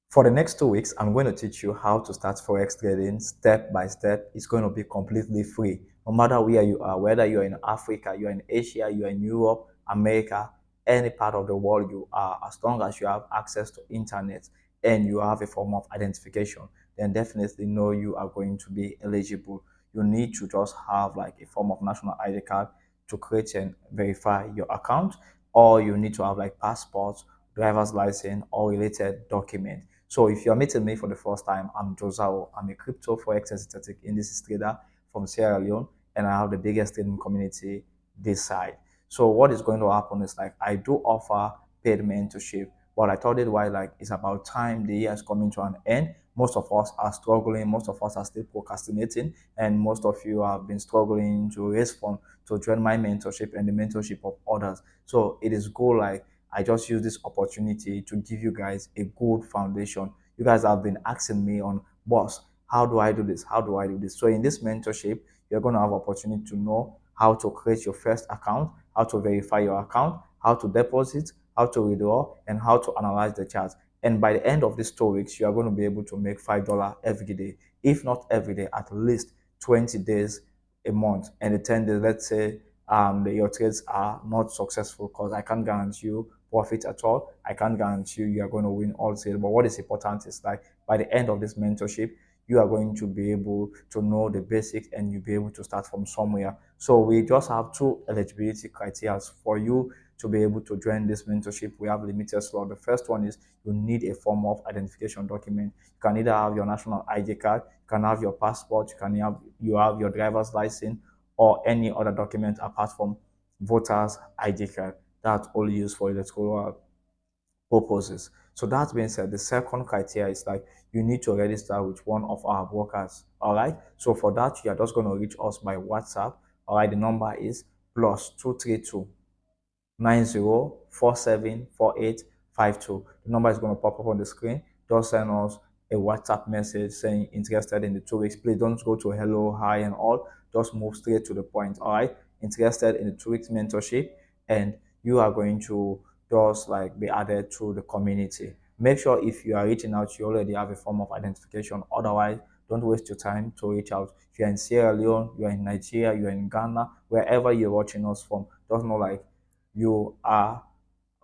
For the next 2 weeks, I'm going to teach you how to start Forex trading step by step. It's going to be completely free. No matter where you are, whether you're in Africa, you're in Asia, you're in Europe, America, any part of the world you are, as long as you have access to internet and you have a form of identification, then definitely know you are going to be eligible. You need to just have like a form of national ID card to create and verify your account, or you need to have like passport, driver's license, or related document. So if you're meeting me for the first time, I'm Josao. I'm a crypto forex and synthetic indices trader from Sierra Leone, and I have the biggest trading community this side. So what is going to happen is like I do offer paid mentorship, but I thought it why like it's about time the year is coming to an end. Most of us are struggling, most of us are still procrastinating, and most of you have been struggling to raise funds to join my mentorship and the mentorship of others. So it is good like I just use this opportunity to give you guys a good foundation. You guys have been asking me on, boss, how do I do this? How do I do this? So in this mentorship, you're going to have opportunity to know how to create your first account, how to verify your account, how to deposit, how to withdraw, and how to analyze the charts. And by the end of these 2 weeks, you are going to be able to make $5 every day. If not every day, at least 20 days a month. And the 10 days, let's say your trades are not successful, because I can't guarantee you profit at all. I can't guarantee you are going to win all trades. But what is important is like by the end of this mentorship, you are going to be able to know the basics and you'll be able to start from somewhere. So we just have two eligibility criteria for you to be able to join this mentorship. We have limited slot. The first one is you need a form of identification document. You can either have your national ID card, you can have your passport, you have your driver's license, or any other document apart from voters ID card. That's only used for electoral purposes. So that being said, the second criteria is like you need to register with one of our brokers. All right. So for that, you are just going to reach us by WhatsApp. All right. The number is +232 90474852. The number is going to pop up on the screen. Just send us a WhatsApp message saying interested in the 2 weeks. Please don't go to hello, hi, and all. Just move straight to the point. All right. Interested in the 2 weeks mentorship, and you are going to just like be added to the community. Make sure if you are reaching out, you already have a form of identification. Otherwise, don't waste your time to reach out. If you're in Sierra Leone, you're in Nigeria, you're in Ghana, wherever you're watching us from, just know like you are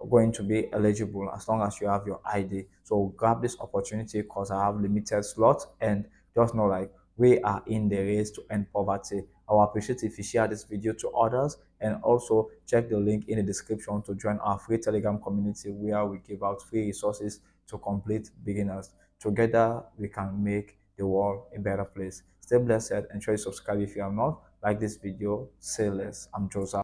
going to be eligible as long as you have your ID. So grab this opportunity because I have limited slots, and just know like we are in the race to end poverty. I will appreciate if you share this video to others, and also check the link in the description to join our free Telegram community where we give out free resources to complete beginners. Together we can make the world a better place. Stay blessed and try to subscribe if you are not. Like this video, say less. I'm Joseph.